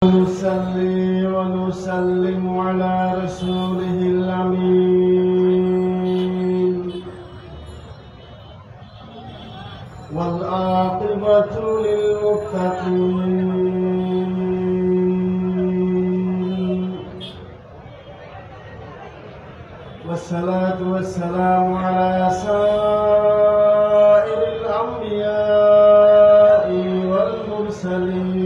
نصلي ونسلم على رسوله الأمين والعاقبة للمتقين والصلاة والسلام على سائر الأنبياء والمرسلين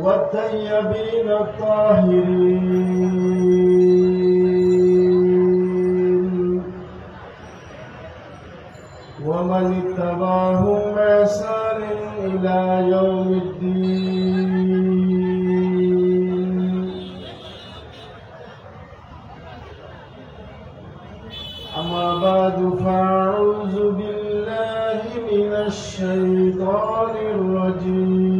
والطيبين الطاهرين ومن اتبعهم بإحسان إلى يوم الدين. أما بعد فأعوذ بالله من الشيطان الرجيم.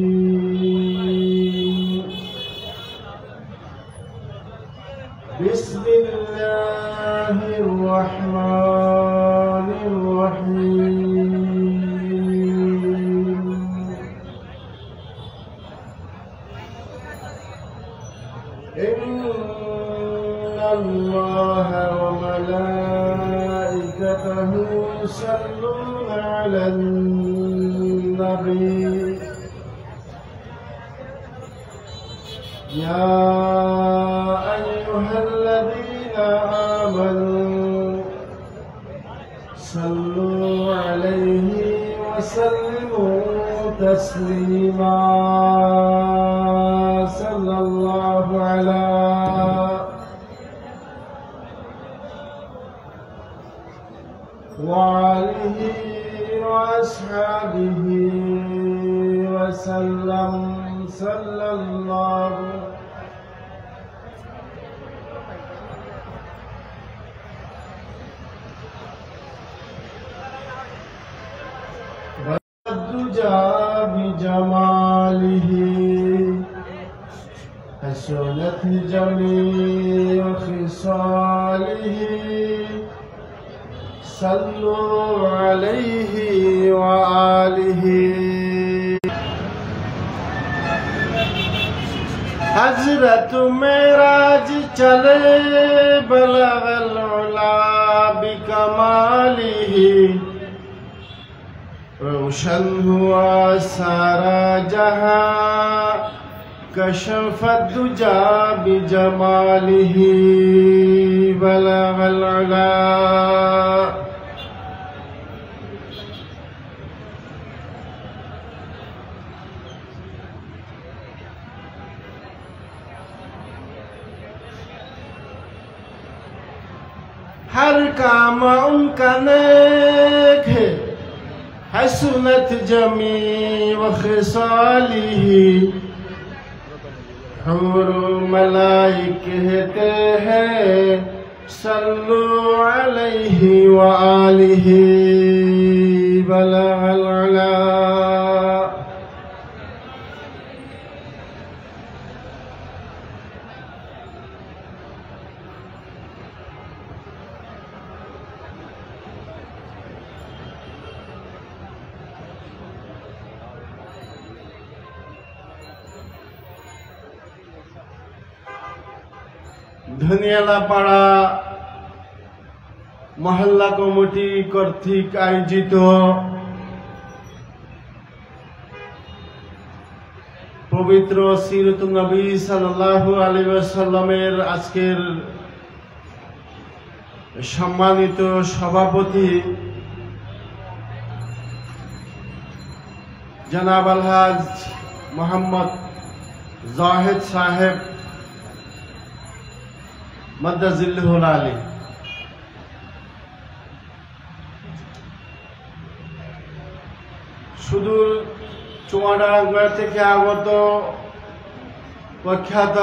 بسم الله الرحمن الرحيم. إن الله وملائكته يصلون على النبي يا أيها الذين آمنوا صلوا عليه وسلموا تسليما. صلى الله على وآله وأصحابه وسلم. صلى الله والدجى بجماله حسنت جميع خصاله. صلوا عليه وآله. हजरत मेराज चले बलगल उला बिकमालिही. रोशन हुआ सारा जहां कशफत दुजा बिजमालिही. बलगल उला हर काम उनका नेक है सुनत जमी व खिसालिही. हूर मलाइक कहते हैं सल्लु अलैहि व आलिही. बलगल उला ধনিয়ালাপাড়া মহল্লা কমিটি কর্তৃক আয়োজিত পবিত্র সিরাতুন নবী সাল্লাল্লাহু আলাইহি ওয়াসাল্লামের আজকের সম্মানিত সভাপতি জনাব আলহাজ মোহাম্মদ জাহেদ সাহেব মাদ্দাজিল্লাহুল আলী, সুদূর চুয়াডাঙ্গা থেকে আগত প্রখ্যাত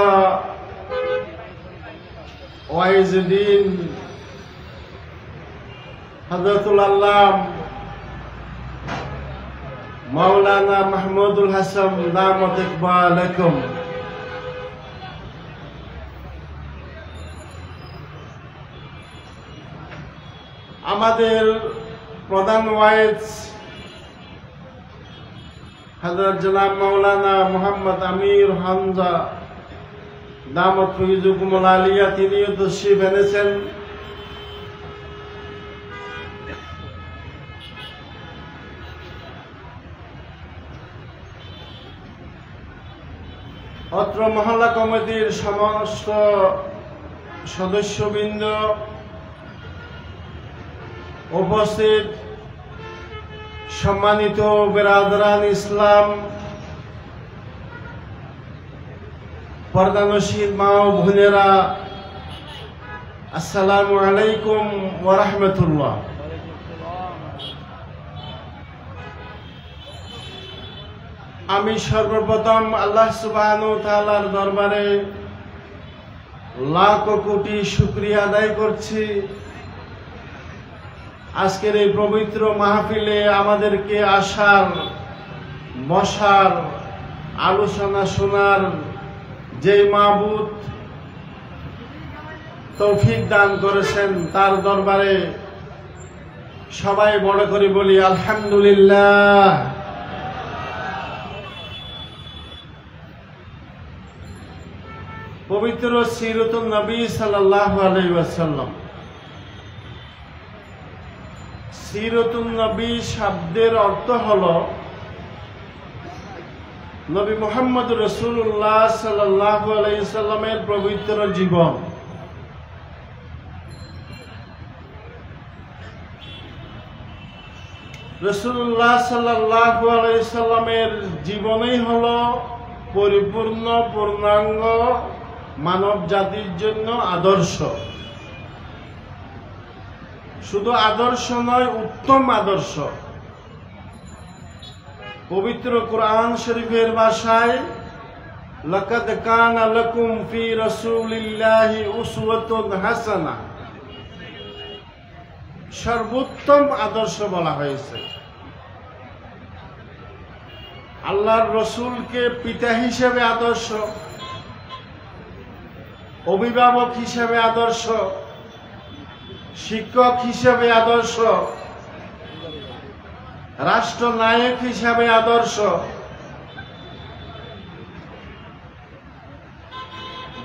ওয়াইজুদ্দিন হযরতুল আল্লাম মাওলানা মাহমুদুল হাসান দামাত ইকবালাকুম। আমাদের প্রধান ওয়াইজ হযরত জনাব মাওলানা মোহাম্মদ আমির হামজা দামত ফয়জুকুমুল আলিয়া তিনিও তশরিফ এনেছেন। অত্র মহল্লা কমিটির সমস্ত সদস্যবৃন্দ, উপস্থিত সম্মানিত বেরাদরান ইসলাম, পর্দানশীল মা ও বোনেরা, আসসালামু আলাইকুম ওয়া রাহমাতুল্লাহ। আমি সর্বপ্রথম আল্লাহ সুবহানাহু ওয়া তাআলার দরবারে লাখ কোটি শুকরিয়া আদায় করছি। আজকের এই পবিত্র মাহফিলে আমাদেরকে আসার, বসার, আলোচনা শোনার যে মাবুদ তৌফিক দান করেছেন তার দরবারে সবাই বড় করে বলি আলহামদুলিল্লাহ। পবিত্র সিরাতুন নবী সাল্লাল্লাহু আলাইহি ওয়াসাল্লাম, সিরাতুন নবী শব্দের অর্থ হলো নবী মুহাম্মদ রাসূলুল্লাহ সাল্লাল্লাহু আলাইহি সাল্লামের পবিত্র জীবন। রাসূলুল্লাহ সাল্লাল্লাহু আলাইহি সাল্লামের জীবনই হলো পরিপূর্ণ, পূর্ণাঙ্গ মানব জাতির জন্য আদর্শ। শুধু আদর্শ নয়, উত্তম আদর্শ। পবিত্র কোরআন শরীফের ভাষায় লাকাদ কানা লাকুম ফি রাসূলিল্লাহি উসওয়াতুন হাসানাহ, সর্বোত্তম আদর্শ বলা হয়েছে। আল্লাহর রসুলকে পিতা হিসেবে আদর্শ, অভিভাবক হিসেবে আদর্শ, শিক্ষক হিসেবে আদর্শ, রাষ্ট্রনায়ক হিসেবে আদর্শ,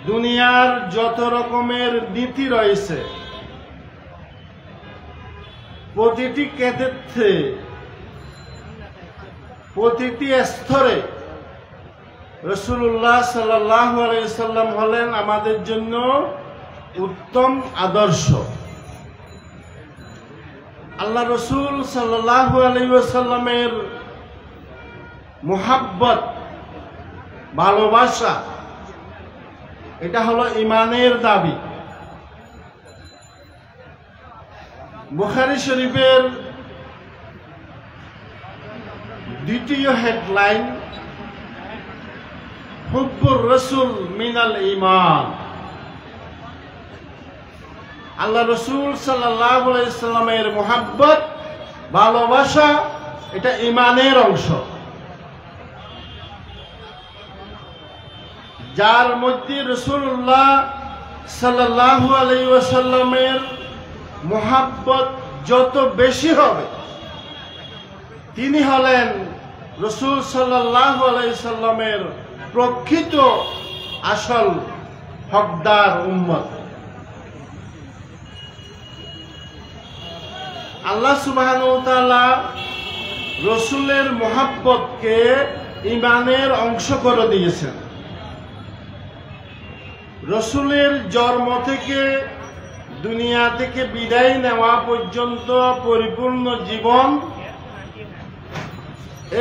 দুনিয়ার যত রকমের নীতি রয়েছে প্রতিটি ক্ষেত্রে, প্রতিটি স্তরে রাসূলুল্লাহ সাল্লাল্লাহু আলাইহি সাল্লাম হলেন আমাদের জন্য উত্তম আদর্শ। আল্লাহ রসুল সাল্লাল্লাহু আলাইহি ওয়াসাল্লামের মুহাব্বত, ভালোবাসা, এটা হলো ঈমানের দাবি। বুখারী শরীফের দ্বিতীয় হেডলাইন হুব্বুর রাসূল মিনাল ঈমান। আল্লাহ রসুল সাল্লাল্লাহু আলাইহি সাল্লামের মুহাব্বত, ভালোবাসা, এটা ঈমানের অংশ। যার মধ্যে রাসূলুল্লাহ সাল্লাল্লাহু আলাইহি ওয়াসাল্লামের মুহাব্বত যত বেশি হবে, তিনি হলেন রাসূল সাল্লাল্লাহু আলাইহি সাল্লামের প্রকৃত আসল হকদার উম্মত। আল্লাহ সুবহানাহু ওয়া তাআলা রসুলের মুহাব্বতকে ঈমানের অংশ করে দিয়েছেন। রসুলের জন্ম থেকে দুনিয়া থেকে বিদায় নেওয়া পর্যন্ত পরিপূর্ণ জীবন,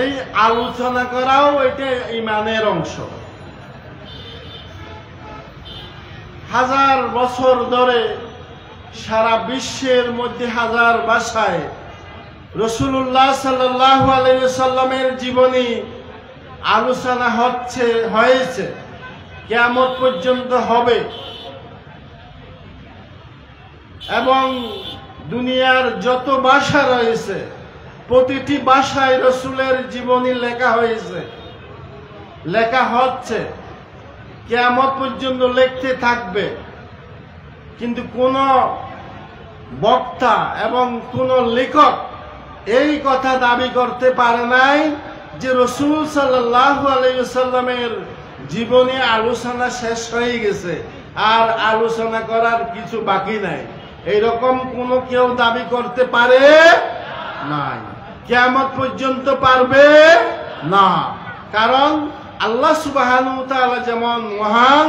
এই আলোচনা করাও এটা ঈমানের অংশ। হাজার বছর ধরে সারা বিশ্বের মধ্যে হাজার ভাষায় রাসূলুল্লাহ সাল্লাল্লাহু আলাইহি ওয়াসাল্লামের জীবনী আলোচনা হয়েছে, কিয়ামত পর্যন্ত হবে। এবং দুনিয়ার যত ভাষা রয়েছে প্রতিটি ভাষায় রসুলের জীবনী লেখা হয়েছে, লেখা হচ্ছে, কিয়ামত পর্যন্ত লিখতে থাকবে। কিন্তু কোন বক্তা এবং কোন লেখক এই কথা দাবি করতে পারে নাই যে রাসূল সাল্লাল্লাহু আলাইহি ওয়াসাল্লামের জীবনী আলোচনা শেষ হয়ে গেছে, আর আলোচনা করার কিছু বাকি নাই, এইরকম কোন কেউ দাবি করতে পারে নাই, কিয়ামত পর্যন্ত পারবে না। কারণ আল্লাহ সুবহানাহু ওয়া তাআলা যেমন মহান,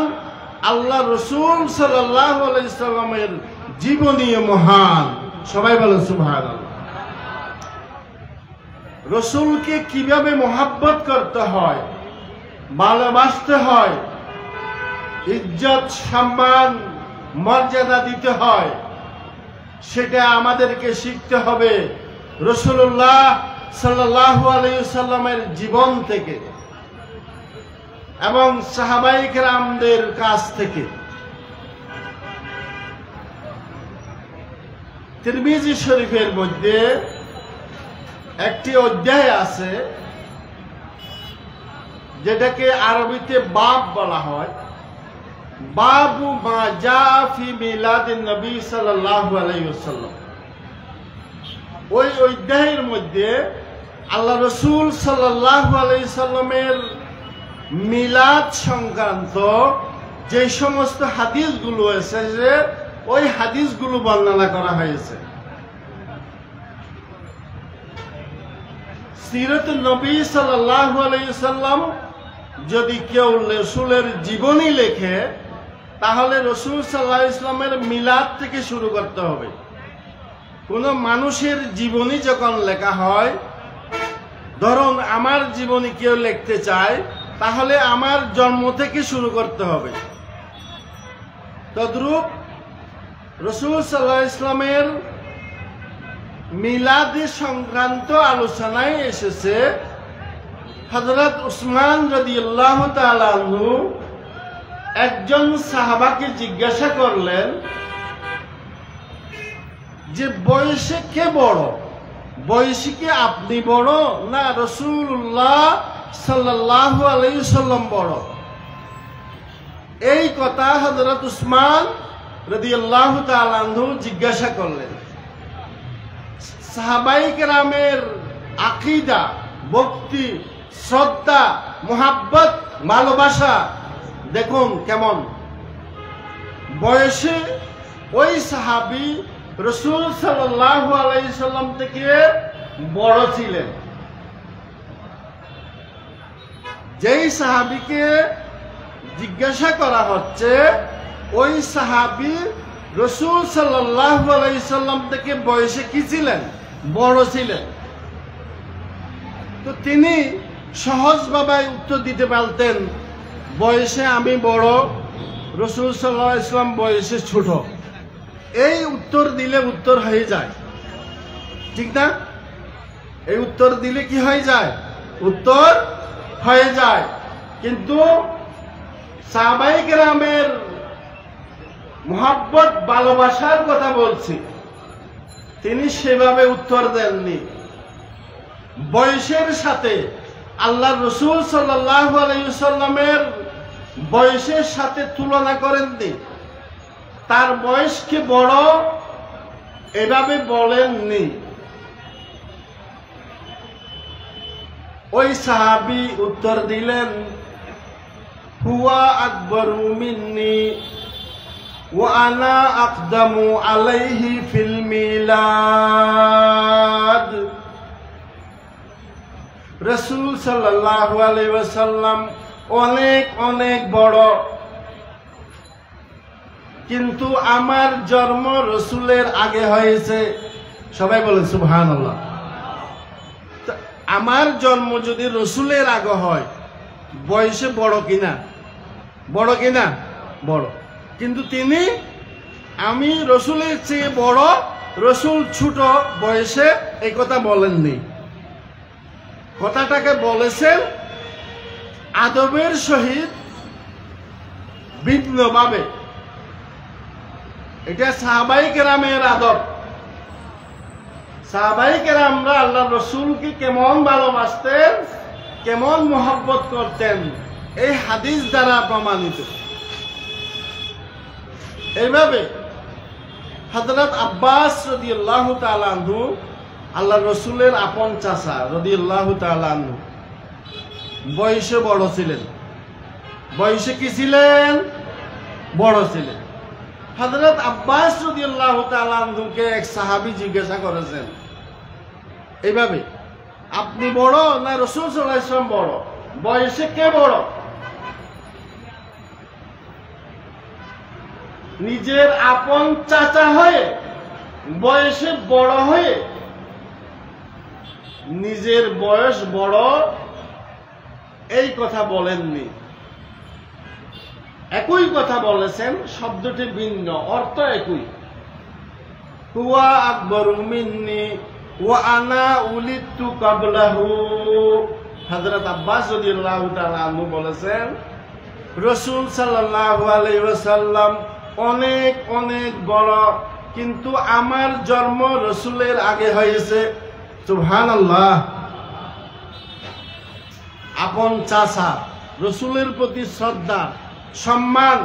আল্লাহ রাসূল সাল্লাল্লাহু আলাইহি ওয়াসাল্লামের জীবনী মহান। সবাই বলেন সুবহানাল্লাহ। রাসূলকে কিভাবে মহব্বত করতে হয়, ভালোবাসতে হয়, ইজ্জত সম্মান মর্যাদা দিতে হয়, সেটা আমাদেরকে শিখতে হবে রাসূলুল্লাহ সাল্লাল্লাহু আলাইহি ওয়াসাল্লামের জীবন থেকে এবং সাহাবায়ে কেরামদের কাছ থেকে। তিরমিজি শরীফের মধ্যে একটি অধ্যায় আছে যেটাকে আরবিতে বাব বলা হয়, বাবু মা জা ফি মিলাদিন নবী সাল্লাল্লাহু আলাইহি ওয়াসাল্লাম। ওই অধ্যায়ের মধ্যে আল্লাহ রাসূল সাল্লাল্লাহু আলাইহি সাল্লামের মিলাদ সংক্রান্ত যে সমস্ত হাদিসগুলো এসেছে ওই হাদিসগুলো বর্ণনা করা হয়েছে। সিরাত নবী সাল্লাল্লাহু আলাইহি সাল্লাম যদি কেউ রাসূলের জীবনী লেখে, তাহলে রাসূল সাল্লাল্লাহু আলাইহি সাল্লামের মিলাদ থেকে শুরু করতে হবে। কোন মানুষের জীবনী যখন লেখা হয়, ধরুন আমার জীবনী কেউ লিখতে চায়, তাহলে আমার জন্ম থেকে শুরু করতে হবে। তদ্রূপ রাসূল সাল্লাল্লাহু আলাইহি সাল্লামের মিলাদ সংক্রান্ত আলোচনায় এসেছে হযরত উসমান রাদিয়াল্লাহু তাআলা আনহু একজন সাহাবাকে জিজ্ঞাসা করলেন যে বয়সে কে বড়, বয়সে কি আপনি বড় না রাসূলুল্লাহ সাল্লাল্লাহু আলাইহি ওয়াসাল্লাম বড়? এই কথা হযরত উসমান রাদিয়াল্লাহু তাআলা আনহু জিজ্ঞাসা করলেন। সাহাবায়ে কেরামের আকীদা, ভক্তি, শ্রদ্ধা, মুহাব্বত, ভালোবাসা দেখুন কেমন। বয়সে ওই সাহাবী রাসূল সাল্লাল্লাহু আলাইহি সাল্লাম থেকে বড় ছিলেন। যেই সাহাবীকে জিজ্ঞাসা করা হচ্ছে ওই সাহাবী রাসূল সাল্লাল্লাহু আলাইহি সাল্লাম থেকে বয়সে কি ছিলেন? বড় ছিলেন। তো তিনি সহজভাবে উত্তর দিতে পারতেন, বয়সে আমি বড়, রাসূল সাল্লাল্লাহু আলাইহি সাল্লাম বয়সে ছোট। এই উত্তর দিলে উত্তর হয়ে যায়, ঠিক না? এই উত্তর দিলে কি হয়ে যায়? উত্তর হয়ে যায়। কিন্তু সাহাবায়ে কেরামের মুহাব্বত, ভালোবাসার কথা বলছি, তিনি সেভাবে উত্তর দেননি। বয়সের সাথে আল্লাহর রাসূল সাল্লাল্লাহু আলাইহি ওয়াসাল্লামের বয়সের সাথে তুলনা করেননি। তার বয়স কি বড় এভাবে বলেননি। ওই সাহাবী উত্তর দিলেন, হুয়া আকবারু মিন্নি ওয়া আনা আকদামু আলাইহি ফিল মিলাদ। রাসূল সাল্লাল্লাহু আলাইহি ওয়াসাল্লাম অনেক অনেক বড়, কিন্তু আমার জন্ম রাসূলের আগে হয়েছে। সবাই বলেন সুবহানাল্লাহ। আমার জন্ম যদি রাসূলের আগে হয়, বয়সে বড় কিনা? বড় কিনা? বড়। কিন্তু তিনি আমি রাসূলের চেয়ে বড়, রাসূল ছোট বয়সে, এই কথা বলেননি। কথাটাকে বলেছেন আদবের সহিত, ভিন্নভাবে। এটা সাহাবায়ে কেরামের আদব। সাহাবায়ে কেরামরা আল্লাহ রাসূলকে কেমন ভালোবাসতেন, কেমন মুহাব্বত করতেন, এই হাদিস দ্বারা প্রমাণিত। এইভাবে হযরত আব্বাস রাদিয়াল্লাহু তাআলা আনহু, আল্লাহ রাসূলের আপন চাচা রাদিয়াল্লাহু তাআলা আনহু, বয়সে বড় ছিলেন। বয়সে কি ছিলেন? বড় ছিলেন। হযরত আব্বাস রাদিয়াল্লাহু তাআলা আনহুকে এক সাহাবী জিজ্ঞাসা করেছেন এইভাবে, আপনি বড় না রাসূল সাল্লাল্লাহু আলাইহি ওয়াসাল্লাম বড়? বয়সে কে বড়? নিজের আপন চাচা হয়ে, বয়সে বড় হয়ে, নিজের বয়স বড় এই কথা বলেননি। একই কথা বলেছেন, শব্দটি ভিন্ন, অর্থ একই। হুয়া আকবরু মিন্নি ওয়া আনা উলিদতু ক্বাবলাহু। হযরত আব্বাস রাদিয়াল্লাহু তাআলা আনহু বলেছেন, রাসূল সাল্লাল্লাহু আলাইহি ওয়াসাল্লাম অনেক অনেক বড়, কিন্তু আমার জন্ম রাসূলের আগে হয়েছে। সুবহানাল্লাহ। আপন চাচা, রাসূলের প্রতি শ্রদ্ধা, সম্মান,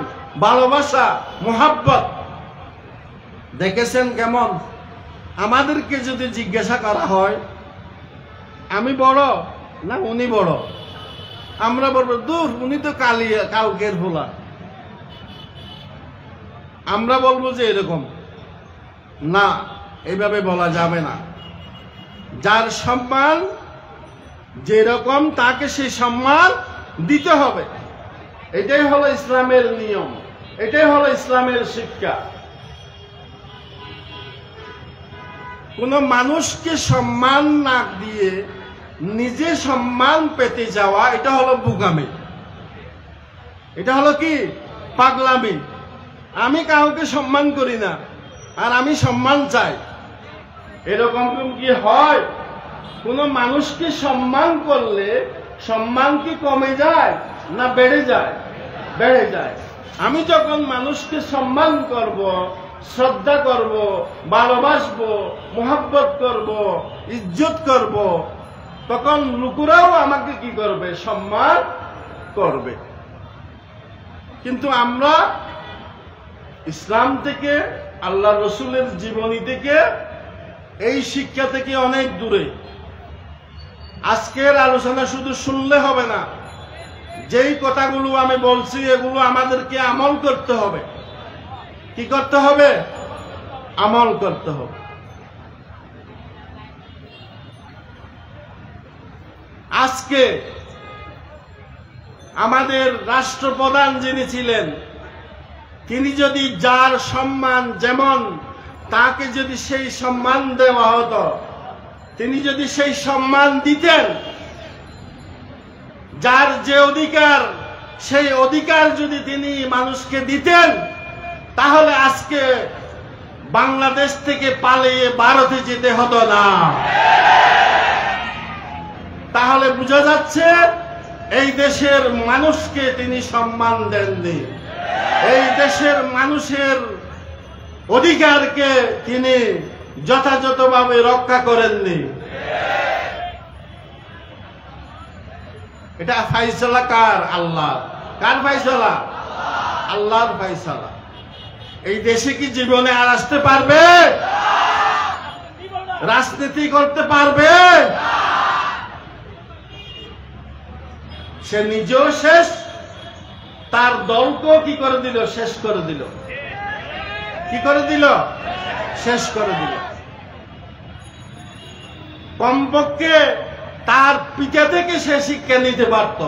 ভালোবাসা, মুহাব্বত দেখেছেন কেমন? আমাদেরকে যদি জিজ্ঞাসা করা হয় আমি বড় না উনি বড়, আমরা বলবো দূর, উনি তো কালকের ভোলা। আমরা বলবো যে এরকম না, এইভাবে বলা যাবে না। যার সম্মান যেরকম তাকে সেই সম্মান দিতে হবে। এটাই হলো ইসলামের নিয়ম, এটাই হলো ইসলামের শিক্ষা। কোন মানুষকে সম্মান না দিয়ে নিজে সম্মান পেতে যাওয়া, এটা হলো বোকামি, এটা হলো কি? পাগলামি। আমি কাউকে সম্মান করি না আর আমি সম্মান চাই, এরকম কি হয়? কোন মানুষকে সম্মান করলে সম্মান কি কমে যায় না বেড়ে যায়? বেড়ে যায়। আমি যখন মানুষকে সম্মান করব, শ্রদ্ধা করব, ভালোবাসবো, মুহাব্বত করব, ইজ্জত করব, তখন লোকেরাও আমাকে কি করবে? সম্মান করবে। কিন্তু আমরা ইসলাম থেকে, আল্লাহ রসুলের জীবনী থেকে, এই শিক্ষা থেকে অনেক দূরে। আজকের আলোচনা শুধু শুনলে হবে না, যেই কথাগুলো আমি বলছি এগুলো আমাদেরকে আমল করতে হবে। কি করতে হবে? আমল করতে হবে। আজকে আমাদের রাষ্ট্রপ্রধান যিনি ছিলেন, তিনি যদি যার সম্মান যেমন, তাকে যদি সেই সম্মান দেওয়া হতো, তিনি যদি সেই সম্মান দিতেন, যার যে অধিকার, সেই অধিকার যদি তিনি মানুষকে দিতেন, তাহলে আজকে বাংলাদেশ থেকে পালিয়ে ভারতে যেতে হতো না। তাহলে বোঝা যাচ্ছে এই দেশের মানুষকে তিনি সম্মান দেননি, এই দেশের মানুষের অধিকারকে তিনি যথাযথভাবে রক্ষা করেননি। এটা ফাইসালা কার? আল্লাহ। কার ফাইসালা? আল্লাহর ফাইসালা। এই দেশে কি জীবনে আর আসতে পারবে? রাজনীতি করতে পারবে? সে নিজেও শেষ, তার দলকেও কি করে দিল? শেষ করে দিল। কি করে দিল? শেষ করে দিল। কমপক্ষে তার পিতা থেকে সে শিক্ষা নিতে পারত,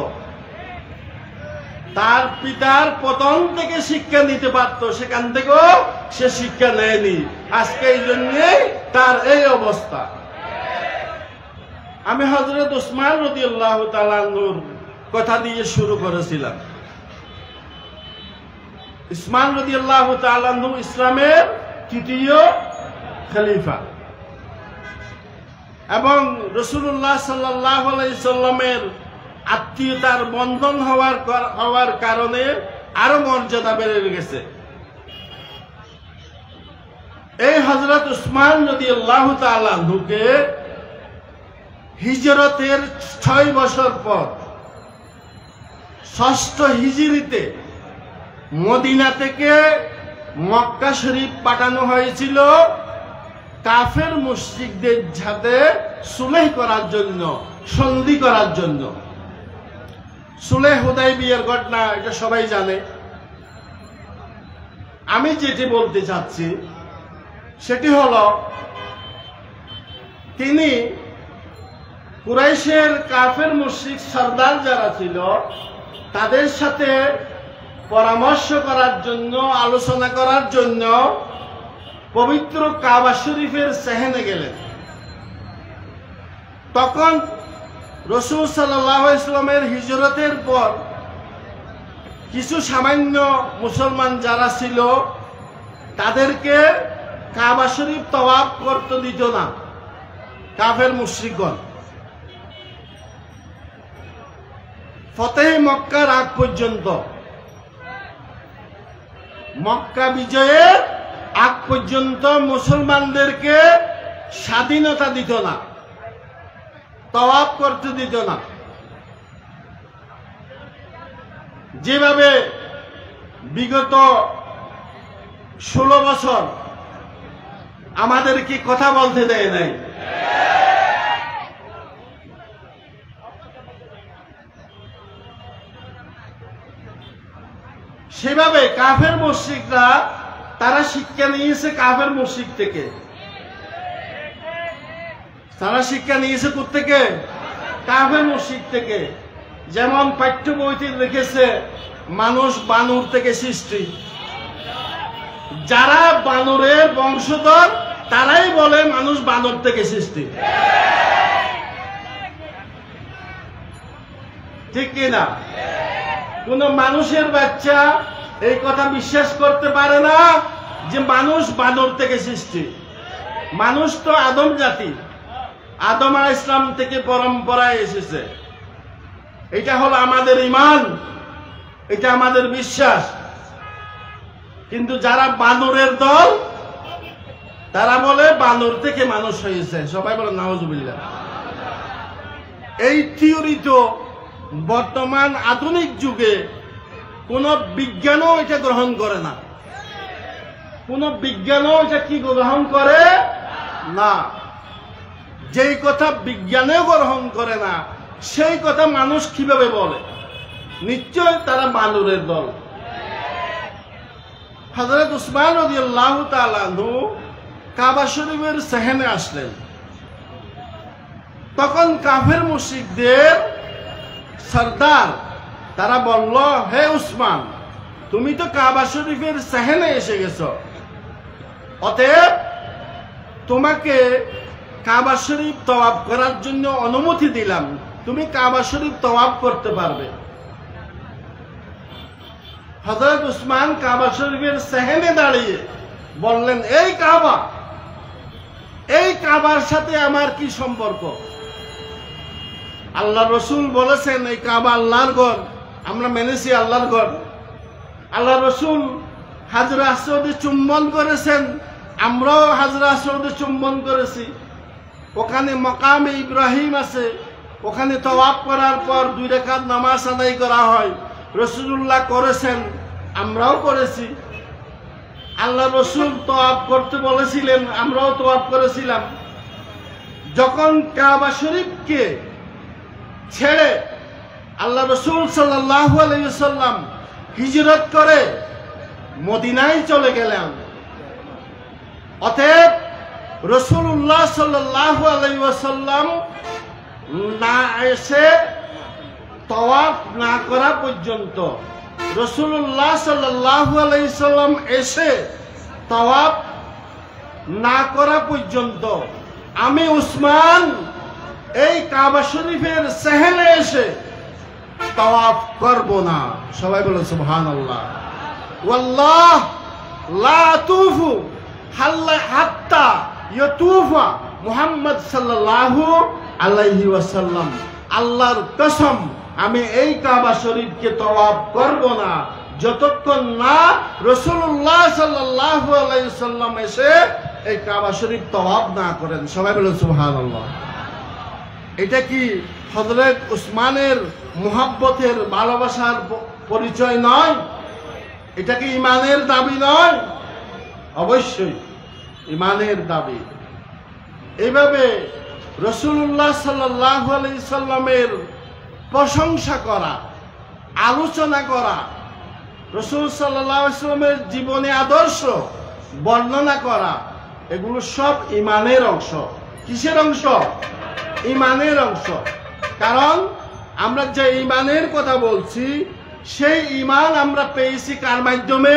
তার পিতার পতন থেকে শিক্ষা নিতে পারত, সেখান থেকেও সে শিক্ষা নেয়নি। আজকে এই জন্যই তার এই অবস্থা। আমি হযরত উসমান রাদিয়াল্লাহু তাআলা আনহুর কথা দিয়ে শুরু করেছিলাম। উসমান রাদিয়াল্লাহু তাআলা আনহু ইসলামের তৃতীয় খলিফা এবং রাসূলুল্লাহ সাল্লাল্লাহু আলাইহি সাল্লামের আত্মীয়তার বন্ধন হওয়ার কারণে আরো মর্যাদা বেড়ে গেছে। এই হযরত উসমান রাদিয়াল্লাহু তাআলা আনহুকে হিজরতের 6 বছর পর ষষ্ঠ হিজরিতে মদিনা থেকে মক্কা শরীফ পাঠানো হয়েছিল কাফের মুশরিকদের সাথে সুলহ করার জন্য, সন্ধি করার জন্য। সুলহ হুদাইবিয়ার ঘটনা, এটা সবাই জানে। আমি যেটি বলতে চাচ্ছি সেটি হলো, তিনি কুরাইশের কাফের মুশরিক সরদার যারা ছিল তাদের সাথে পরামর্শ করার জন্য, আলোচনা করার জন্য পবিত্র কাবা শরীফের সেহেনে গেলেন। তখন রাসূল সাল্লাল্লাহু আলাইহি ওয়াসাল্লামের হিজরতের পর কিছু সামান্য মুসলমান যারা ছিল তাদেরকে কাবা শরীফ তওয়াফ করতে দিত না কাফের মুশরিকগণ। ফতেহ মক্কার আগ পর্যন্ত, মক্কা বিজয়ের আগ পর্যন্ত মুসলমানদেরকে স্বাধীনতা দিত না, তওয়াফ করতে দিত না। যেভাবে বিগত 16 বছর আমাদেরকে কথা বলতে দেয় নাই, সেভাবে কাফের মুশরিকরা তারা শিক্ষা নিয়েছে কাফের মুশরিক থেকে। তারা শিক্ষা নিয়েছে কোত্থেকে? কাফের মুশরিক থেকে। যেমন পাঠ্য বইতে লিখেছে মানুষ বানর থেকে সৃষ্টি। যারা বানরের বংশধর তারাই বলে মানুষ বানর থেকে সৃষ্টি, ঠিক কিনা? কোন মানুষের বাচ্চা এই কথা বিশ্বাস করতে পারে না যে মানুষ বানর থেকে সৃষ্টি। মানুষ তো আদম জাতি, আদম আলাইহিস সালাম থেকে পরম্পরায় এসেছে। এটা হলো আমাদের ঈমান, এটা আমাদের বিশ্বাস। কিন্তু যারা বানরের দল তারা বলে বানর থেকে মানুষ হয়েছে। সবাই বলে নাউজুবিল্লাহ। এই থিওরি তো বর্তমান আধুনিক যুগে কোন বিজ্ঞানও এটা গ্রহণ করে না। কোন বিজ্ঞানও এটা কি গ্রহণ করে না। যেই কথা বিজ্ঞানেও গ্রহণ করে না সেই কথা মানুষ কিভাবে বলে? নিশ্চয় তারা বানরের দল। হযরত উসমান রাদিয়াল্লাহু তাআলা আনহু কাবা শরীফের সেহেনে আসলেন। তখন কাফের মুশরিকদের সরদার তারা বলল, হে উসমান, তুমি তো কাবা শরীফের সেহেনে এসে গেছো, অতএব তোমাকে কাবা শরীফ তওয়াফ করার জন্য অনুমতি দিলাম, তুমি কাবা শরীফ তওয়াফ করতে পারবে। হযরত উসমান কাবা শরীফের সেহেনে দাঁড়িয়ে বললেন, এই কাবা, এই কাবার সাথে আমার কি সম্পর্ক? আল্লাহ রসুল বলেছেন এই কাবা আল্লাহর ঘর, আমরা মেনেছি আল্লাহর ঘর। আল্লাহ রসুল হাজরা আসওয়াদে চুম্বন করেছেন, আমরাও হাজরা আসওয়াদে চুম্বন করেছি। ওখানে মাকামে ইব্রাহিম আছে, ওখানে তওয়াফ করার পর 2 রাকাত নামাজ আদায় করা হয়। রাসূলুল্লাহ করেছেন, আমরাও করেছি। আল্লাহ রসুল তওয়াফ করতে বলেছিলেন, আমরাও তওয়াফ করেছিলাম। যখন কাবা শরীফকে ছেড়ে আল্লাহ রসুল সাল্লাল্লাহু আলাইহি ওয়াসাল্লাম হিজরত করে মদিনায় চলে গেলেন, অতএব রাসূলুল্লাহ সাল্লাল্লাহু আলাইহি ওয়াসাল্লাম না এসে তওয়াফ না করা পর্যন্ত, রাসূলুল্লাহ সাল্লাল্লাহু আলাইহি ওয়াসাল্লাম এসে তওয়াফ না করা পর্যন্ত আমি উসমান এই কাবা শরীফের সেহেনে এসে তওয়াফ করব না। সবাই বলেন সুবহানাল্লাহ। ওয়াল্লাহ লা আতুফু হাত্তা ইয়াতুফা মুহাম্মদ সাল্লাল্লাহু আলাইহি ওয়াসাল্লাম। আল্লাহর কসম, আমি এই কাবা শরীফকে তওয়াফ করব না যতক্ষণ না রাসূলুল্লাহ সাল্লাল্লাহু আলাইহি ওয়াসাল্লাম এসে এই কাবা শরীফ তওয়াফ না করেন। সবাই বলেন সুবহানাল্লাহ। এটা কি হযরত উসমানের মুহাব্বতের ভালোবাসার পরিচয় নয়? এটা কি ঈমানের দাবি নয়? অবশ্যই ঈমানের দাবি। এইভাবে রাসূলুল্লাহ সাল্লাল্লাহু আলাইহি সাল্লামের প্রশংসা করা, আলোচনা করা, রাসূল সাল্লাল্লাহু আলাইহি ওয়াসাল্লামের জীবনে আদর্শ বর্ণনা করা, এগুলো সব ঈমানের অংশ। কিসের অংশ? ঈমানের অংশ। কারণ আমরা যে ঈমানের কথা বলছি, সেই ঈমান আমরা পেয়েছি কার মাধ্যমে?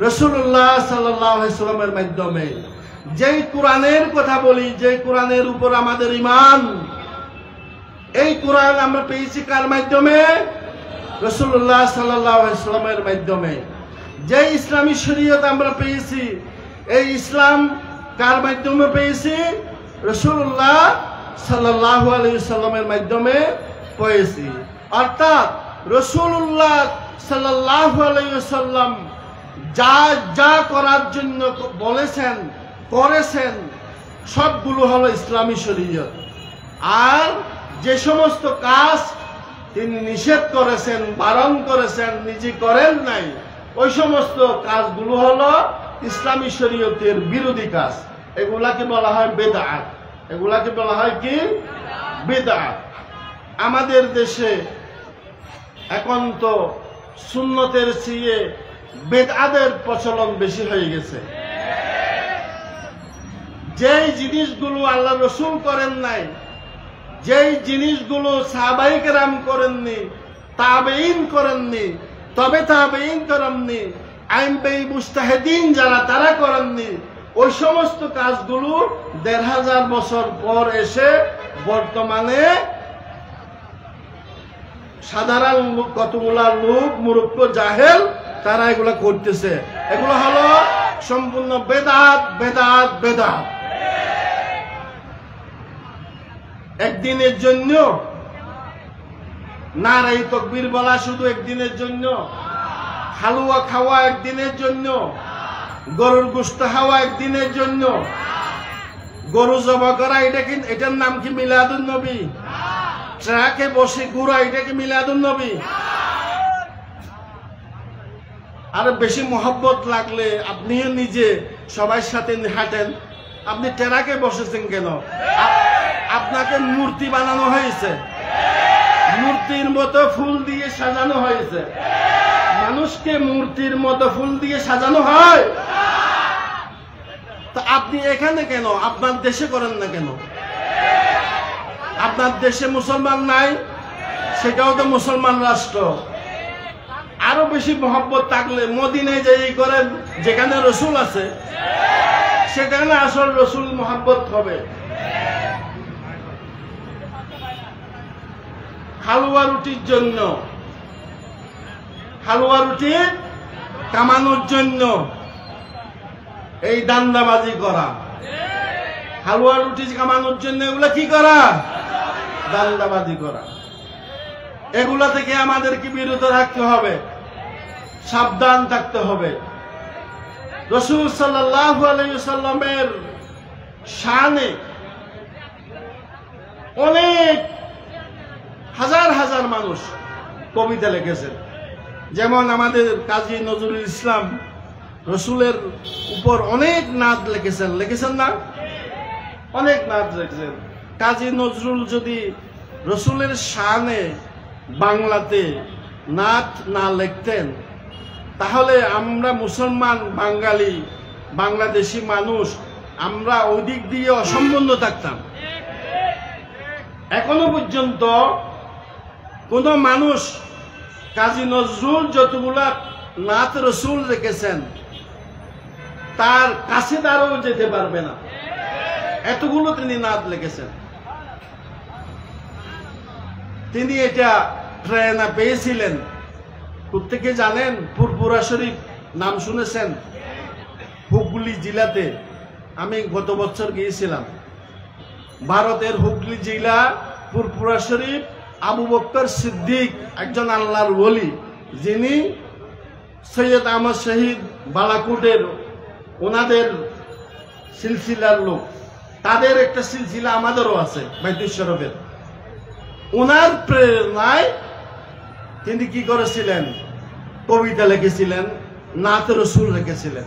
রাসূলুল্লাহ সাল্লাল্লাহু আলাইহি ওয়াসাল্লামের মাধ্যমে। যেই কোরআনের কথা বলি, যে কোরআনের উপর আমাদের ঈমান, এই কোরআন আমরা পেয়েছি কার মাধ্যমে? রাসূলুল্লাহ সাল্লাল্লাহু আলাইহি ওয়াসাল্লামের মাধ্যমে। যে ইসলামী শরীয়ত আমরা পেয়েছি, এই ইসলাম কার মাধ্যমে পেয়েছি? রাসূলুল্লাহ সাল্লাল্লাহু আলাইহি ওয়াসাল্লামের মাধ্যমে পেয়েছি। অর্থাৎ রাসূলুল্লাহ সাল্লাল্লাহু আলাইহি ওয়াসাল্লাম যা যা করার জন্য বলেছেন, করেছেন, সবগুলো হলো ইসলামী শরীয়ত। আর যে সমস্ত কাজ তিনি নিষেধ করেছেন, বারণ করেছেন, নিজে করেন নাই, ওই সমস্ত কাজগুলো হলো ইসলামী শরীয়তের বিরোধী কাজ। এগুলাকে বলা হয় বেদআত। এগুলাকে বলা হয় কি? বেদআত। আমাদের দেশে এখন তো সুন্নতের চেয়ে বেদআতের প্রচলন বেশি হয়ে গেছে। যেই জিনিসগুলো আল্লাহ রসুল করেন নাই, যেই জিনিসগুলো সাহাবায়ে কেরাম করেননি, তাবেঈন করেননি, তবে তাবেঈন করেননি, আইম্মায়ে মুজতাহিদিন যারা, তারা করেননি, ওই সমস্ত কাজগুলো ১৫০০ বছর পর এসে বর্তমানে সাধারণ লোক, কতগুলা লোক মূর্খ জাহেল, তারা এগুলা করতেছে। এগুলো হলো সম্পূর্ণ বেদাত, বেদাত, বেদাত। একদিনের জন্য নারাই তাকবীর বলা শুধু একদিনের জন্য, হালুয়া খাওয়া একদিনের জন্য, গরুর গোশত খাওয়া একদিনের জন্য, গরু জবাই করা, এটার নাম কি মিলাদুন নবী? ট্রাকে বসে ঘুরা, এটা কি মিলাদুন নবী? আর বেশি মহব্বত লাগলে আপনিও নিজে সবার সাথে হাঁটেন। আপনি ট্রাকে বসেছেন কেন? আপনাকে মূর্তি বানানো হয়েছে, মূর্তির মতো ফুল দিয়ে সাজানো হয়েছে। মানুষকে মূর্তির মতো ফুল দিয়ে সাজানো হয়? তা আপনি এখানে কেন? আপনার দেশে করেন না কেন? আপনার দেশে মুসলমান নাই? সেটাও তো মুসলমান রাষ্ট্র। আরো বেশি মহব্বত থাকলে মদিনায় যাই করেন, যেখানে রসুল আছে, সেখানে আসল রসুল মহব্বত হবে। হালুয়া রুটির জন্য, হালুয়া রুটি কামানোর জন্য এই দান্দাবাজি করা, হালুয়া রুটি কামানোর জন্য এগুলা কি করা? দান্দাবাজি করা। এগুলা থেকে আমাদেরকে বিরত থাকতে হবে, সাবধান থাকতে হবে। রাসূল সাল্লাল্লাহু আলাইহি ওয়াসাল্লামের শানে অনেক হাজার হাজার মানুষ কবিতা লিখেছেন। যেমন আমাদের কাজী নজরুল ইসলাম রসুলের উপর অনেক নাত লিখেছেন, লিখেছেন না? অনেক নাত লিখেছেন। কাজী নজরুল যদি রসুলের শানে বাংলাতে নাত না লিখতেন, তাহলে আমরা মুসলমান বাঙালি বাংলাদেশি মানুষ, আমরা ওই দিক দিয়ে অসম্পূর্ণ থাকতাম। এখনো পর্যন্ত কোন মানুষ কাজী নজরুল যতগুলা নাত রসুল রেখেছেন, তার কাছে তারও যেতে পারবে না, এতগুলো তিনি নাত লিখেছেন। তিনি এটা প্রেরণা পেয়েছিলেন কোত্থেকে জানেন? ফুরফুরা শরীফ নাম শুনেছেন? হুগলি জেলাতে আমি গত বছর গিয়েছিলাম। ভারতের হুগলি জেলা ফুরফুরা শরীফ, আবু বকর সিদ্দিক একজন আল্লাহর ওলি, যিনি সৈয়দ আহমদ শহীদ বালাকুটের ওনাদের সিলসিলার লোক। তাদের একটা সিলসিলা আমাদেরও আছে বাইতুল শরফের। ওনার প্রেরণায় তিনি কি করেছিলেন? কবিতা লিখেছিলেন, নাত রসুল লিখেছিলেন।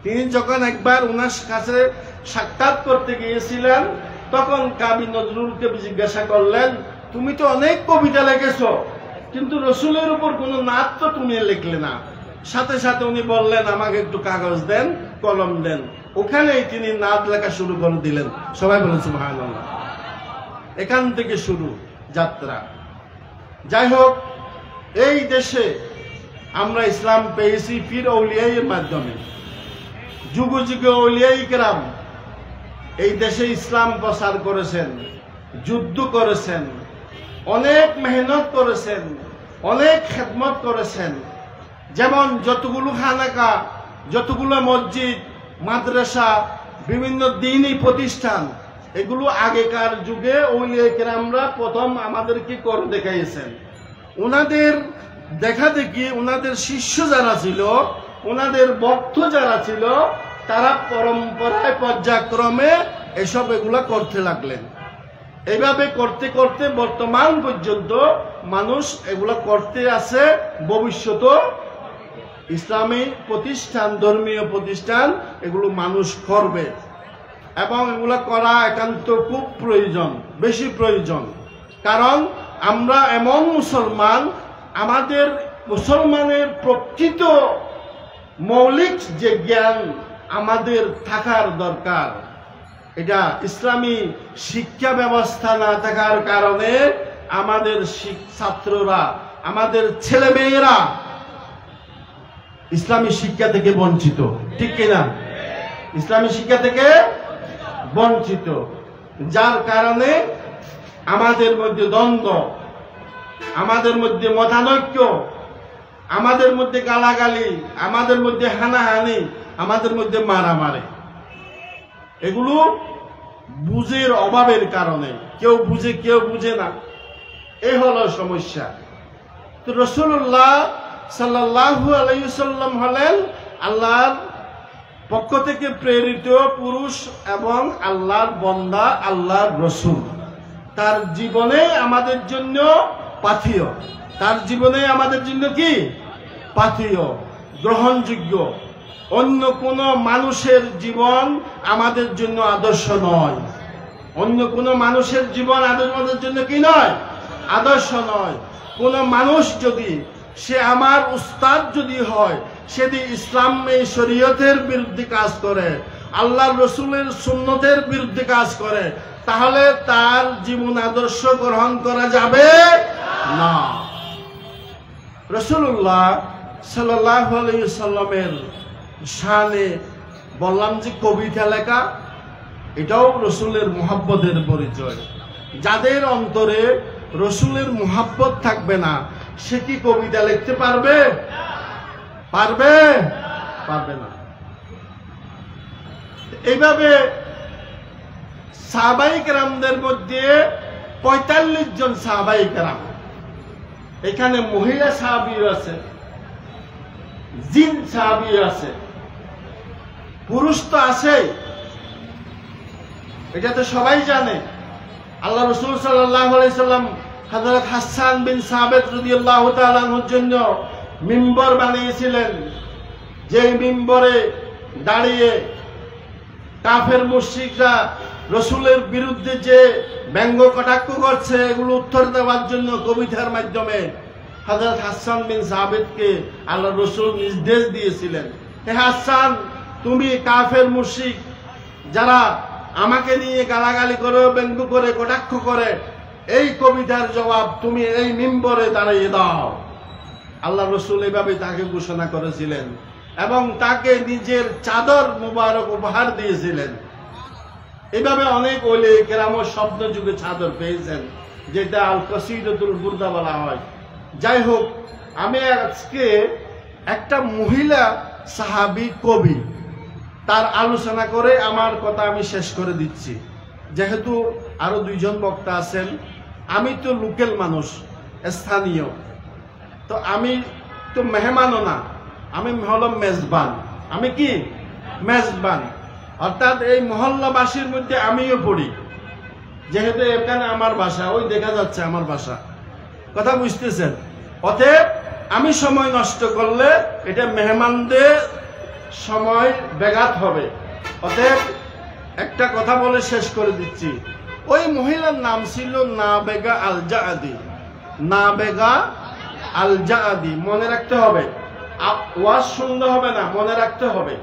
তিনি যখন একবার ওনার কাছে সাক্ষাৎ করতে গিয়েছিলেন, তখন কাজী নজরুলকে জিজ্ঞাসা করলেন, তুমি তো অনেক কবিতা লিখেছো, কিন্তু রসুলের উপর কোনো নাত তো তুমি লিখলে না। সাথে সাথে উনি বললেন আমাকে একটু কাগজ দেন, কলম দেন, ওখানেই তিনি নাত লেখা শুরু করে দিলেন। সবাই বলেন সুবহানাল্লাহ। এখান থেকে শুরু যাত্রা। যাই হোক, এই দেশে আমরা ইসলাম পেয়েছি পীর আউলিয়ার মাধ্যমে। যুগে যুগে আউলিয়ায়ে কেরাম এই দেশে ইসলাম প্রচার করেছেন, যুদ্ধ করেছেন, অনেক মেহনত করেছেন, অনেক খেদমত করেছেন। যেমন যতগুলো খানাকা, যতগুলো মসজিদ, মাদ্রাসা, বিভিন্ন দ্বীনি প্রতিষ্ঠান, এগুলো আগেকার যুগে আউলিয়ায়ে কেরামরা প্রথম আমাদেরকে করে দেখাইয়েছেন। ওনাদের দেখা দেখি ওনাদের শিষ্য যারা ছিল, ওনাদের ভক্ত যারা ছিল, তারা পরম্পরায় পর্যায়ক্রমে এগুলা করতে লাগলেন। এইভাবে করতে করতে বর্তমান পর্যন্ত মানুষ এগুলা করতে আছে। ভবিষ্যতেও ইসলামী প্রতিষ্ঠান, ধর্মীয় প্রতিষ্ঠান এগুলো মানুষ করবে, এবং এগুলা করা একান্ত খুব প্রয়োজন, বেশি প্রয়োজন। কারণ আমরা এমন মুসলমান, আমাদের মুসলমানের প্রকৃত মৌলিক যে জ্ঞান আমাদের থাকার দরকার, এটা ইসলামী শিক্ষা ব্যবস্থা না থাকার কারণে আমাদের ছাত্ররা, আমাদের ছেলেমেয়েরা ইসলামী শিক্ষা থেকে বঞ্চিত। ঠিক কিনা? ইসলামী শিক্ষা থেকে বঞ্চিত, যার কারণে আমাদের মধ্যে দ্বন্দ্ব, আমাদের মধ্যে মতানৈক্য, আমাদের মধ্যে গালাগালি, আমাদের মধ্যে হানাহানি, আমাদের মধ্যে মারামারি, এগুলো বুঝের অভাবের কারণে। কেউ বুঝে, কেউ বুঝে না, এই হলো সমস্যা। তো রাসূলুল্লাহ সাল্লাল্লাহু আলাইহি ওয়াসাল্লাম হলেন আল্লাহর পক্ষ থেকে প্রেরিত পুরুষ এবং আল্লাহর বান্দা, আল্লাহর রাসূল। তার জীবনে আমাদের জন্য পাথেয়, তার জীবনে আমাদের জন্য কি পাথেয়, গ্রহণযোগ্য। অন্য কোন মানুষের জীবন আমাদের জন্য আদর্শ নয়। অন্য কোন মানুষের জীবন আমাদের জন্য কি নয়? আদর্শ নয়। কোন মানুষ যদি, সে আমার উস্তাদ যদি হয়, সে যদি ইসলাম এই শরীয়তের বিরুদ্ধে কাজ করে, আল্লাহর রসুলের সুন্নতের বিরুদ্ধে কাজ করে, তাহলে তার জীবন আদর্শ গ্রহণ করা যাবে না। রাসূলুল্লাহ সাল্লাল্লাহু আলাইহি ওয়াসাল্লামের শানে বললাম যে কবিতা লেখা, এটাও রসুলের মুহাব্বতের পরিচয়। যাদের অন্তরে রসুলের মুহাব্বত থাকবে না, সে কি কবিতা লিখতে পারবে? পারবে? পারবে না। এইভাবে সাহাবায়ে কেরামদের মধ্যে ৪৫ জন সাহাবায়ে কেরাম, এখানে মহিলা সাহাবীও আছে, জিন সাহাবীও আছে, পুরুষ তো আছে, এটা তো সবাই জানে। আল্লাহ রাসূল সাল্লাল্লাহু আলাইহি সাল্লাম হযরত হাসান বিন সাবিত রাদিয়াল্লাহু তাআলা আনহুর জন্য মিম্বর বানিয়েছিলেন, যে মিম্বরে দাঁড়িয়ে কাফের মুশরিকরা রসুলের বিরুদ্ধে যে ব্যঙ্গ কটাক্ষ করছে, এগুলো উত্তর দেওয়ার জন্য কবিতার মাধ্যমে হযরত হাসান বিন সাবিতকে আল্লাহ রসুল নির্দেশ দিয়েছিলেন, হে হাসান, তুমি কাফের মুশরিক যারা আমাকে নিয়ে গালাগালি করে, ব্যঙ্গ করে, কটাক্ষ করে, এই কবিতার জবাব তুমি এই মিম্বরে দাঁড়িয়ে দাও। আল্লাহ রসুল এভাবে তাকে ঘোষণা করেছিলেন এবং তাকে নিজের চাদর মুবারক উপহার দিয়েছিলেন। এভাবে অনেক ওলিয়ে কেরাম শব্দ যুগে চাদর পেয়েছেন, যেটা আল কসিদাতুল বুরদা বলা হয়। যাই হোক, আমি আজকে একটা মহিলা সাহাবী কবি, তার আলোচনা করে আমার কথা আমি শেষ করে দিচ্ছি। যেহেতু আরো দুইজন বক্তা আছেন, আমি তো লোকাল মানুষ, স্থানীয়, তো আমি তো মেহমানও না, আমি হলাম মেজবান। আমি কি মেজবান, অর্থাৎ এই মহল্লাবাসীর মধ্যে আমিও পড়ি, যেহেতু এখানে আমার বাসা, ওই দেখা যাচ্ছে আমার বাসা, কথা বুঝতেছেন? অতএব আমি সময় নষ্ট করলে এটা মেহমানদের সময় ব্যাঘাত হবে। অতএব একটা কথা বলে শেষ করে দিচ্ছি। ওই মহিলার নাম ছিল নাবেগা আল জাদি। নাবেগা আল জাদি, মনে রাখতে হবে, ওয়াজ শুনতে হবে না, মনে রাখতে হবে।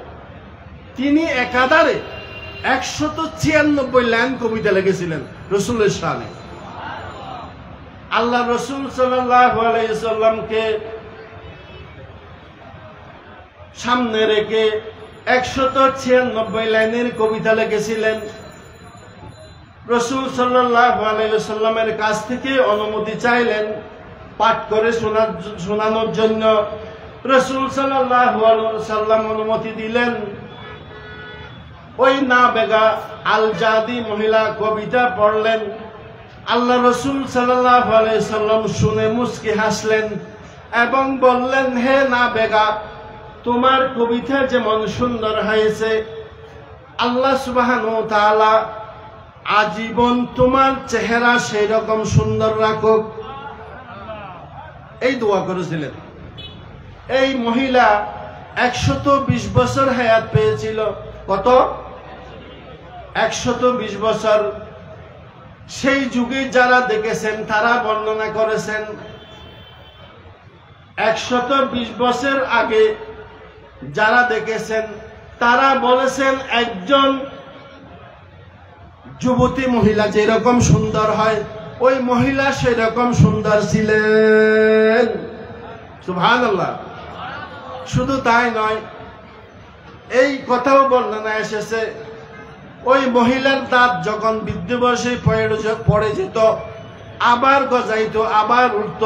তিনি একাধারে 196 লাইন কবিতা লিখেছিলেন রসুলের শানে। আল্লাহ রসুল সাল্লাল্লাহু আলাইহি সাল্লামকে সামনে রেখে 196 লাইনের কবিতা লিখেছিলেন। রসুল সাল্লাল্লাহু আলাইহি সাল্লামের কাছ থেকে অনুমতি চাইলেন পাঠ করে শোনানোর জন্য। রসুল সাল্লাল্লাহু আলাইহি সাল্লাম অনুমতি দিলেন। ওই নাবেগা আল জাদি মহিলা কবিতা পড়লেন। আল্লাহ রসুল সাল্লাল্লাহু আলাইহি সাল্লাম শুনে মুস্কি হাসলেন এবং বললেন, হে নাবেগা, তোমার কবিতা যেমন সুন্দর হয়েছে, আল্লাহ সুবহানাহু ওয়া তাআলা আজীবন তোমার চেহারা সেই রকম সুন্দর রাখুক। এই দোয়া করেছিলেন। এই মহিলা 120 বছর হায়াত পেয়েছিল। কত? 120 বছর। সেই যুগে যারা দেখেছেন তারা বর্ণনা করেছেন 120 বছর আগে যারা দেখেছেন তারা বলেছেন একজন যুবতী মহিলা যেরকম সুন্দর হয় ওই মহিলা সেরকম সুন্দর ছিলেন। সুবহানাল্লাহ। শুধু তাই নয়, এই কথাও বর্ণনা এসেছে ওই মহিলার দাঁত যখন বৃদ্ধ বয়সে পড়ে যেত, আবার গজাইতো, আবার উঠত।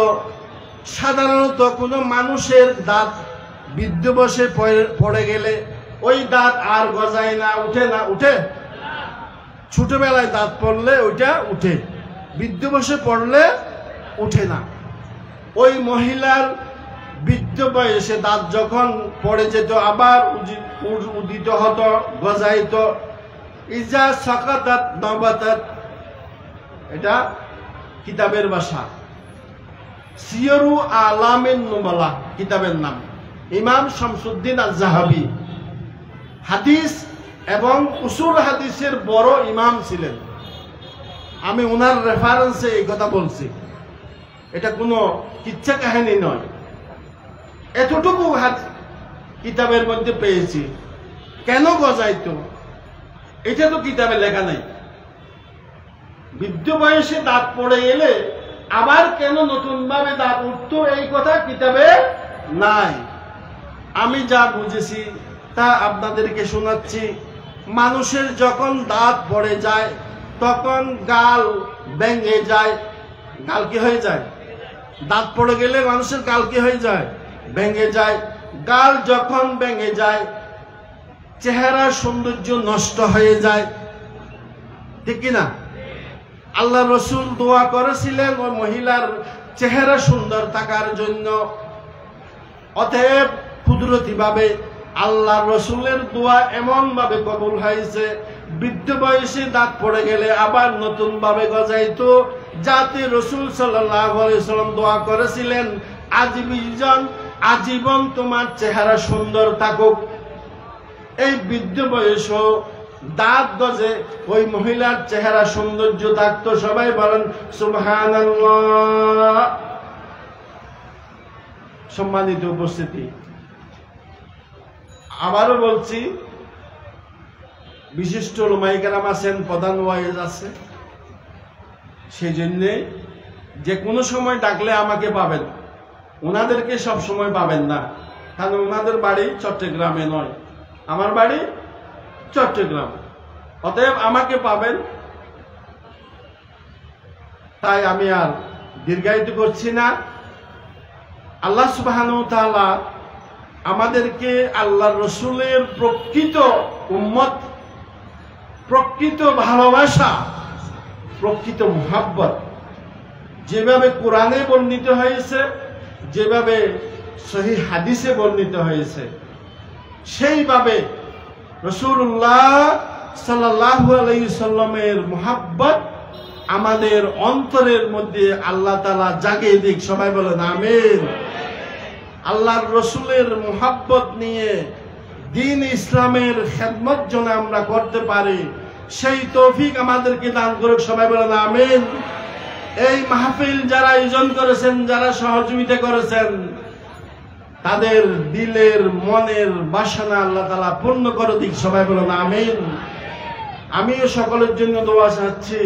সাধারণত কোনো মানুষের দাঁত বৃদ্ধ বয়সে পড়ে গেলে ওই দাঁত আর গজায় না, উঠে না। উঠে? ছোটবেলায় দাঁত পড়লে ওইটা উঠে, বৃদ্ধ বয়সে পড়লে উঠে না। ওই মহিলার বৃদ্ধ বয়সে দাঁত যখন পড়ে যেত আবার উদিত হতো, গজাইত। ইজা সাকাতাত নবাতাত, এটা কিতাবের ভাষা। সিয়রু আলামিন নুবালা কিতাবের নাম। ইমাম শামসুদ্দিন আয-যাহাবী হাদিস এবং উসুল হাদিসের বড় ইমাম ছিলেন। আমি ওনার রেফারেন্সে এই কথা বলছি, এটা কোনো কিচ্ছা কাহিনী নয়। এতটুকু কিতাবের মধ্যে পেয়েছি। কেন গজাইতো এটা তো কিতাবে লেখা নাই। বৃদ্ধ বয়সে দাঁত পড়ে গেলে আবার কেন নতুন ভাবে দাঁত উঠতো এই কথা কিতাবে নাই। আমি যা বুঝেছি তা আপনাদেরকে শোনাচ্ছি। মানুষের যখন দাঁত পড়ে যায় তখন গাল ভেঙে যায়। গাল কি হয়ে যায়? দাঁত পড়ে গেলে মানুষের গাল কি হয়ে যায়? ভেঙে যায়। গাল যখন ভেঙে যায় চেহারার সৌন্দর্য নষ্ট হয়ে যায়, ঠিক কিনা? আল্লাহ রসুল দোয়া করেছিলেন ওই মহিলার চেহারা সুন্দর থাকার জন্য। অতএব কুদরতি ভাবে আল্লাহ রসুলের দোয়া এমন ভাবে কবুল হয়েছে, বৃদ্ধ বয়সে দাঁত পড়ে গেলে আবার নতুন ভাবে গজাইতো। যাতে রসুল সাল্লাল্লাহু আলাইহি সাল্লাম দোয়া করেছিলেন, আজীবন তোমার চেহারা সুন্দর থাকুক। এই বৃদ্ধ বয়স দাঁত গজে ওই মহিলার চেহারা সৌন্দর্য থাকতো। সবাই বলেন সুবহানাল্লাহ। সম্মানিত উপস্থিতি, আবারও বলছি, বিশিষ্ট উলামায়ে কেরাম আছেন, প্রধান ওয়াইজ আছে, সেই জন্যে যে কোনো সময় ডাকলে আমাকে পাবেন। ওনাদেরকে সব সময় পাবেন না, কারণ ওনাদের বাড়ি চট্টগ্রামে নয়, আমার বাড়ি চট্টগ্রাম। অতএব আমাকে পাবেন। তাই আমি আর দীর্ঘায়িত করছি না। আল্লাহ সুবহানাহু ওয়া তাআলা আমাদেরকে আল্লাহ রসুলের প্রকৃত উম্মত, প্রকৃত ভালোবাসা, প্রকৃত মুহাব্বত যেভাবে কোরআনে বর্ণিত হয়েছে, যেভাবে সহিহ হাদিসে বর্ণিত হয়েছে, সেইভাবে রাসূলুল্লাহ সাল্লাল্লাহু আলাইহি সাল্লামের মুহাব্বত আমাদের অন্তরের মধ্যে আল্লাহ তাআলা জাগিয়ে দিক। সবাই বলেন আমিন। আল্লাহর রসুলের মুহাব্বত নিয়ে দ্বীন ইসলামের খেদমত যেন আমরা করতে পারি সেই তৌফিক আমাদেরকে দান করুক। সবাই বলেন আমিন। এই মাহফিল যারা আয়োজন করেছেন, যারা সহযোগিতা করেছেন, তাদের দিলের মনের বাসনা আল্লাহ তাআলা পূর্ণ করে দিক। সবাই বলুন আমিন। আমিও সকলের জন্য দোয়া চাচ্ছি।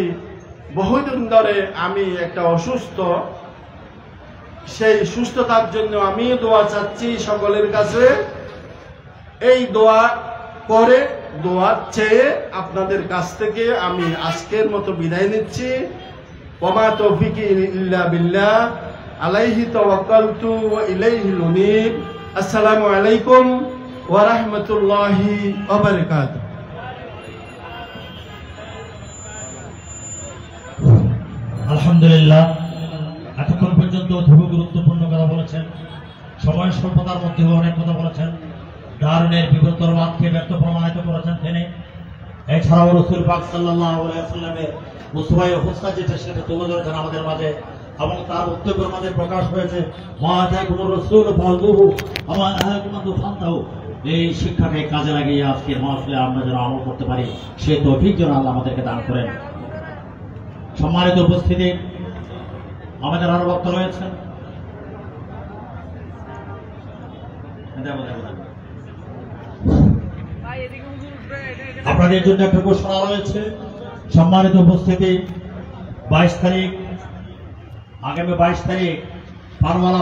বহুদিন ধরে আমি একটা অসুস্থ, সেই সুস্থতার জন্য আমি দোয়া চাচ্ছি সকলের কাছে। এই দোয়া করে, দোয়া চেয়ে আপনাদের কাছ থেকে আমি আজকের মতো বিদায় নিচ্ছি। ওমা তৌফিকি ইল্লা বিল্লাহ, আলাইহি তাওয়াক্কালতু ওয়া ইলাইহিল উনীব। আসসালামু আলাইকুম ওয়া রাহমাতুল্লাহি ওয়া বারাকাতুহু। আলহামদুলিল্লাহ, এতক্ষণ পর্যন্ত খুবই গুরুত্বপূর্ণ কথা বলেছেন, সময় স্বল্পতার মধ্যে অনেক কথা বলেছেন, দারুণের বিবর্তনবাদকে ব্যক্ত প্রমাণিত করেছেন তিনি। এছাড়াও রাসূল পাক সাল্লাল্লাহু আলাইহি ওয়াসাল্লামের মুসওয়ায়ে হুসনা যেটা সেটা তুলে ধরেছেন আমাদের মাঝে, এবং তার বক্তব্যের মাঝে প্রকাশ হয়েছে মা আতাকুমুর রাসূল ফাযুহু ওয়া মা নাহাকুম আনহু ফান্তাহু। এই শিক্ষাকে কাজে লাগিয়ে আজকের মাহফিলে আমরা যেন আমল করতে পারি, সেই তৌফিক যেন আল্লাহ আমাদেরকে দান করেন। সম্মানিত উপস্থিতি, আমাদের আরো বক্তা রয়েছেন। আপনাদের জন্য একটা ঘোষণা রয়েছে। সম্মানিত উপস্থিতি, 22 তারিখ, আগামী 22 তারিখ পারওয়ালা